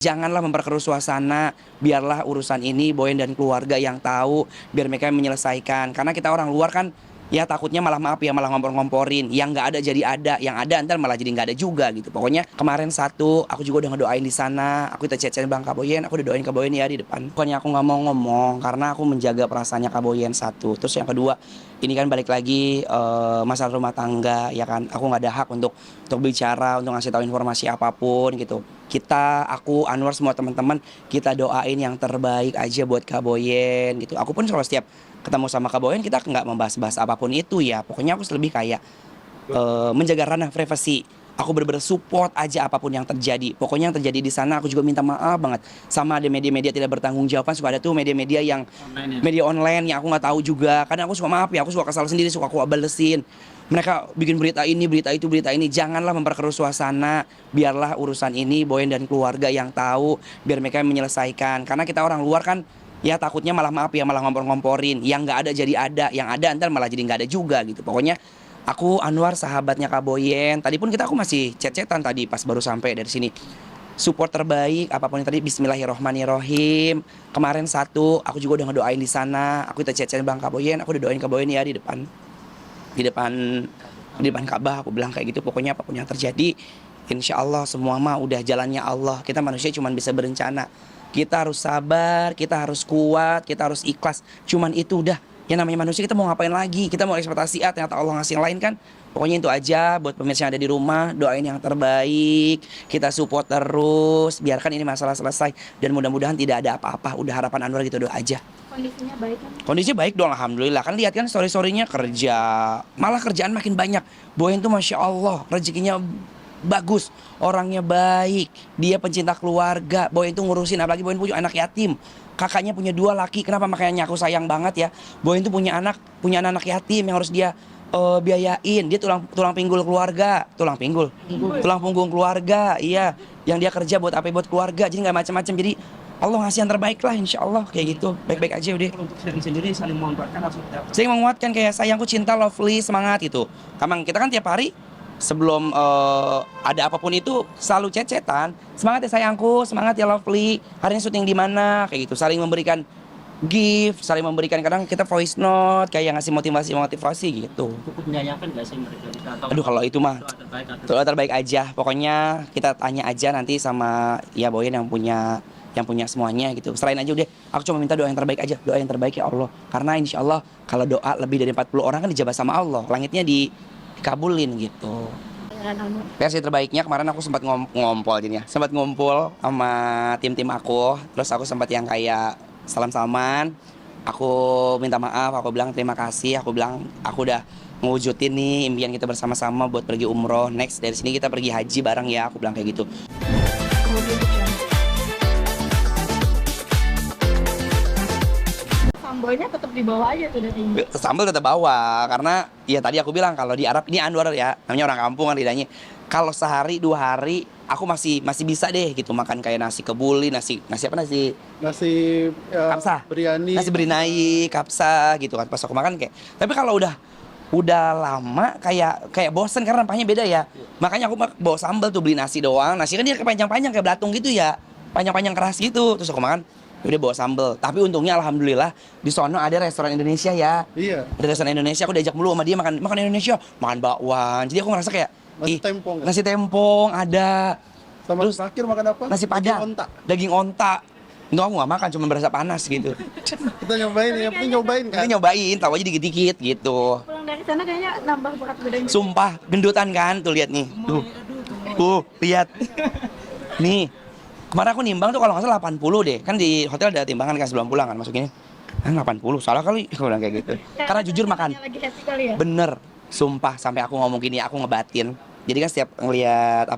Janganlah memperkeruh suasana, biarlah urusan ini Boyen dan keluarga yang tahu, biar mereka yang menyelesaikan. Karena kita orang luar kan, ya takutnya malah maaf ya, malah ngompor-ngomporin. Yang nggak ada jadi ada, yang ada ntar malah jadi nggak ada juga gitu. Pokoknya kemarin satu, aku juga udah ngedoain di sana. Aku kita chat Bang Kak Boyen, aku udah doain Kak Boyen ya di depan. Pokoknya aku nggak mau ngomong, karena aku menjaga perasaannya Kak Boyen satu. Terus yang kedua, ini kan balik lagi masalah rumah tangga, ya kan. Aku nggak ada hak untuk bicara, untuk ngasih tahu informasi apapun gitu. Kita, aku, Anwar, semua teman-teman, kita doain yang terbaik aja buat Kak Boyen gitu. Aku pun kalau setiap ketemu sama Kak Boyen, kita nggak membahas-bahas apapun itu ya. Pokoknya aku lebih kayak menjaga ranah privasi. Aku bener-bener support aja apapun yang terjadi. Pokoknya yang terjadi di sana aku juga minta maaf banget. Sama ada media-media tidak bertanggung jawab. Suka ada tuh media-media yang media online yang aku nggak tahu juga. Kadang aku suka maaf ya, aku suka kesal sendiri, suka aku balesin. Mereka bikin berita ini, berita itu, berita ini. Janganlah memperkeruh suasana. Biarlah urusan ini Boyen dan keluarga yang tahu, biar mereka yang menyelesaikan. Karena kita orang luar kan, ya takutnya malah maaf ya, malah ngompor-ngomporin. Yang nggak ada jadi ada, yang ada ntar malah jadi nggak ada juga gitu. Pokoknya aku, Anwar, sahabatnya Kak Boyen. Tadi pun aku masih chat-chatan tadi pas baru sampai dari sini. Support terbaik apapun yang tadi. Bismillahirrohmanirrohim. Kemarin satu, aku juga udah ngedoain di sana. Aku kita chat Bang Kak Boyen, aku udah doain Kak Boyen ya di depan. Di depan Ka'bah aku bilang kayak gitu. Pokoknya apapun yang terjadi, insya Allah semua mah udah jalannya Allah. Kita manusia cuma bisa berencana. Kita harus sabar, kita harus kuat, kita harus ikhlas. Cuman itu udah. Yang namanya manusia, kita mau ngapain lagi? Kita mau ekspektasi ternyata Allah ngasih yang lain kan. Pokoknya itu aja buat pemirsa yang ada di rumah. Doain yang terbaik. Kita support terus. Biarkan ini masalah selesai. Dan mudah-mudahan tidak ada apa-apa. Udah harapan Anwar gitu, doa aja. Kondisinya baik kan? Kondisi baik dong, alhamdulillah. Kan lihat kan story-storynya kerja. Malah kerjaan makin banyak. Boyen tuh Masya Allah, rezekinya bagus, orangnya baik, dia pencinta keluarga. Boyen tuh ngurusin, apalagi Boyen punya anak yatim. Kakaknya punya 2 laki, kenapa makanya aku sayang banget ya. Boyen tuh punya anak yatim yang harus dia biayain. Dia tulang pinggul keluarga, tulang punggung keluarga, iya. Yang dia kerja buat apa? Buat keluarga. Jadi nggak macam-macam. Jadi Allah ngasih yang terbaik lah, insya Allah kayak gitu. Baik-baik aja udah. Untuk diri sendiri saling menguatkan harus seperti Saya menguatkan kayak sayangku, cinta, lovely, semangat gitu. Kamang kita kan tiap hari sebelum ada apapun itu selalu chat-chatan. Semangat ya sayangku, semangat ya lovely. Hari ini syuting di mana? Kayak gitu. Saling memberikan gift, saling memberikan, kadang kita voice note kayak ngasih motivasi gitu. cukup menyayangkan nggak sih mereka? Atau Aduh kalau itu mah doa terbaik atau doa terbaik aja. Pokoknya kita tanya aja nanti sama ya Boyen yang punya semuanya gitu. Selain aja udah, aku cuma minta doa yang terbaik aja. Doa yang terbaik ya Allah. Karena insya Allah kalau doa lebih dari 40 orang kan dijabah sama Allah. Langitnya dikabulin gitu. Versi terbaiknya kemarin aku sempat ngompol jadinya. Sempat ngumpul sama tim-tim aku. Terus aku sempat yang kayak salam-salaman. Aku minta maaf, aku bilang terima kasih. Aku bilang aku udah ngewujudin nih impian kita bersama-sama buat pergi umroh. Next dari sini kita pergi haji bareng ya. Aku bilang kayak gitu. Sambalnya tetap dibawa aja tuh dari ini. Sambal tetap bawa, karena ya tadi aku bilang kalau di Arab ini Anwar ya, namanya orang kampung kan lidahnya. Kalau sehari 2 hari aku masih bisa deh gitu makan kayak nasi kebuli, nasi apa nasi kapsa, biryani, nasi berinai, kapsa gitu kan. Pas aku makan kayak, tapi kalau udah lama kayak bosen karena rempahnya beda ya. Makanya aku bawa sambal tuh, beli nasi doang. Nasi kan dia panjang-panjang kayak belatung gitu ya, panjang-panjang keras gitu. Terus aku makan, udah bawa sambal. Tapi untungnya alhamdulillah di sono ada restoran Indonesia ya. Iya. Ada restoran Indonesia, aku diajak mulu sama dia makan Indonesia, makan bakwan. Jadi aku ngerasa kayak nasi tempong ada. Sama Terus terakhir makan apa? nasi padang, daging onta. Itu aku nggak makan, cuma berasa panas gitu. Kita nyobain, yang penting nyobain kan. Nanti nyobain, tahu aja dikit-dikit gitu. Pulang dari sana kayaknya nambah berat badan. Sumpah, gendutan kan? Tuh lihat nih. Tuh, lihat. Nih. Kemarin aku nimbang tuh kalau nggak salah 80 deh. Kan di hotel ada timbangan kan sebelum pulang kan masukinnya. 80, salah kali. Aku bilang kayak gitu. Karena jujur makan. Lagi happy kali ya? Bener. Sumpah sampai aku ngomong gini, aku ngebatin. Jadi kan setiap lihat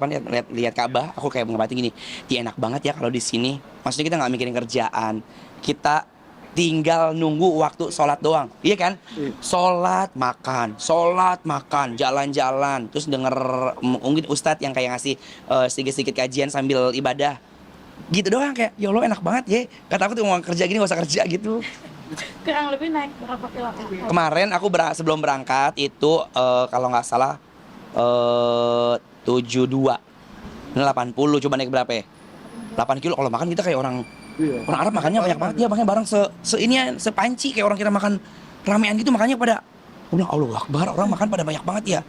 Ka'bah, aku kayak ngebatin gini. Dia enak banget ya kalau di sini. Maksudnya kita nggak mikirin kerjaan. Kita tinggal nunggu waktu sholat doang, iya kan? Sholat makan, jalan-jalan, terus denger mungkin ustadz yang kayak ngasih sedikit-sedikit kajian sambil ibadah, gitu doang. Kayak ya Allah enak banget ya. Kata aku tuh mau kerja gini gak usah kerja gitu. Kurang lebih naik berapa kilo? Kemarin aku sebelum berangkat itu kalau nggak salah 72, ini 80, coba naik berapa ya? 8 kilo. Kalau makan kita kayak orang Iya. Arab makannya banyak banget. Dia makannya bareng sepanci kayak orang kita makan ramean gitu, makannya pada. Aku bilang Allah Akbar, orang makan pada banyak banget ya.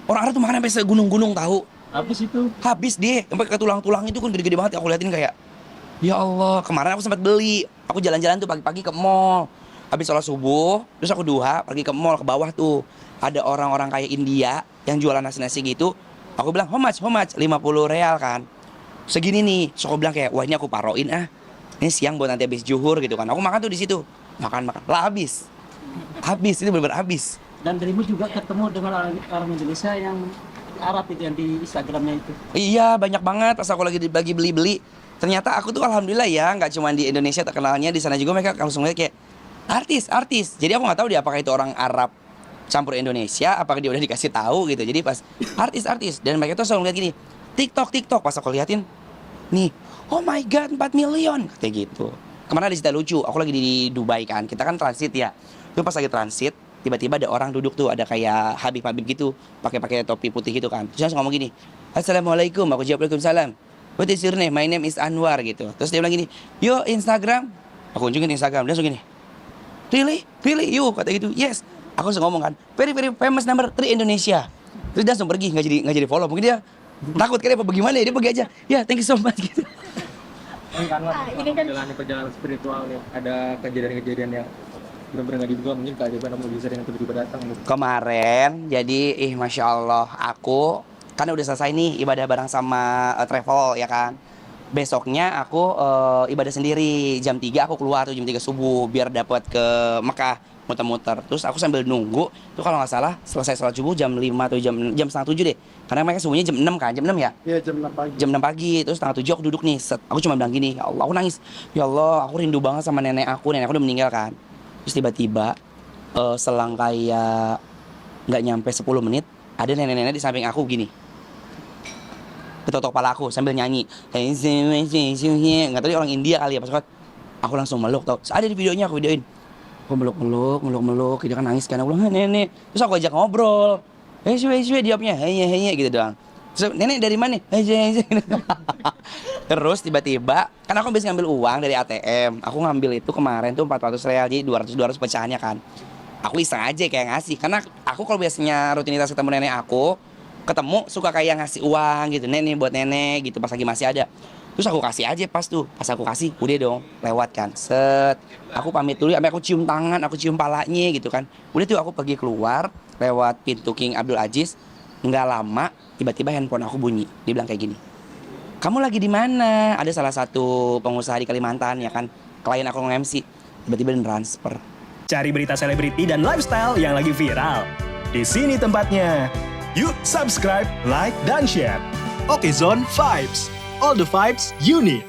Orang Arab tuh makan sampai segunung-gunung tahu. Habis itu Habis dia sampai ke tulang-tulang itu kan gede-gede banget. Aku liatin kayak ya Allah, kemarin aku sempat beli. Aku jalan-jalan tuh pagi-pagi ke mall. Habis sholat subuh, terus aku duha pergi ke mall ke bawah tuh. Ada orang-orang kayak India yang jualan nasi-nasi gitu. Aku bilang, how much? 50 real kan. Segini nih. So aku bilang kayak, wah ini aku paroin ah. Ini siang buat nanti habis zuhur gitu kan. Aku makan tuh di situ. Makan. Lah habis. Habis, itu benar-benar habis. dan dirimu juga ketemu dengan orang Indonesia yang Arab itu yang di Instagramnya itu. Iya, banyak banget pas aku lagi beli-beli. Ternyata aku tuh alhamdulillah ya, nggak cuma di Indonesia terkenalnya, di sana juga mereka langsung lihat kayak artis. Jadi aku nggak tahu dia apakah itu orang Arab campur Indonesia, apakah dia udah dikasih tahu gitu. Jadi pas artis dan mereka tuh selalu lihat gini, TikTok. Pas aku liatin, nih, oh my god 4 million kayak gitu. Kemarin ada cerita lucu, aku lagi di Dubai kan, kita kan transit ya. Itu pas lagi transit, tiba-tiba ada orang duduk tuh, ada kayak Habib gitu, pakai topi putih gitu kan. Terus dia langsung ngomong gini, Assalamualaikum, aku jawab Waalaikumsalam. What is your name? My name is Anwar gitu. Terus dia bilang gini, yo Instagram. Aku kunjungin Instagram, dia langsung gini, really you kata gitu. Yes, aku langsung ngomong kan, very famous number 3 Indonesia. Terus dia langsung pergi, nggak jadi follow. Mungkin dia takut kali apa bagaimana ya, dia pergi aja. Ya, thank you so much gitu. Ini kan Menjalani perjalanan spiritual nih, ada kejadian-kejadian yang benar-benar nggak diduga, mungkin keajaiban mukjizat yang tiba-tiba datang gitu. Kemarin, jadi Masya Allah, aku kan udah selesai nih ibadah bareng sama travel ya kan. Besoknya aku ibadah sendiri, jam 3 aku keluar tuh, jam 3 subuh biar dapat ke Mekah, muter-muter. Terus aku sambil nunggu, tuh kalau nggak salah selesai sholat subuh jam 5 atau jam setengah 7 deh. Karena mereka subuhnya jam 6 kan, jam 6 ya? Iya, jam 6 pagi. Jam 6 pagi, terus setengah 7 aku duduk nih, aku cuma bilang gini, ya Allah, aku nangis. Ya Allah, aku rindu banget sama nenek aku udah meninggal kan. Terus tiba-tiba selang kayak nggak nyampe 10 menit, ada nenek-nenek di samping aku gini, ketok-ketok kepala aku sambil nyanyi. Nggak tahu dia orang India kali ya, pas aku langsung meluk tau. Ada di videonya, aku videoin. Aku meluk, dia kan nangis kan. Aku bilang, nenek. Terus aku ajak ngobrol. Jawabnya, hei gitu doang. Terus, nenek dari mana? Terus tiba-tiba, kan aku habis ngambil uang dari ATM. Aku ngambil itu kemarin tuh 400 real, jadi 200 pecahannya kan. Aku iseng aja kayak ngasih, karena aku kalau biasanya rutinitas ketemu nenek aku, ketemu suka kayak ngasih uang gitu, nenek buat nenek gitu pas lagi masih ada. Terus aku kasih aja pas aku kasih, udah dong lewat kan, set. Aku pamit dulu, sampai aku cium tangan, aku cium palanya gitu kan. Udah tuh aku pergi keluar lewat pintu King Abdul Aziz. Nggak lama, tiba-tiba handphone aku bunyi. Dia bilang kayak gini, kamu lagi di mana? Ada salah satu pengusaha di Kalimantan ya kan, klien aku nge-MC. Tiba-tiba transfer. Cari berita selebriti dan lifestyle yang lagi viral. Di sini tempatnya. Yuk subscribe, like, dan share. Oke Zone Vibes. All the vibes you need.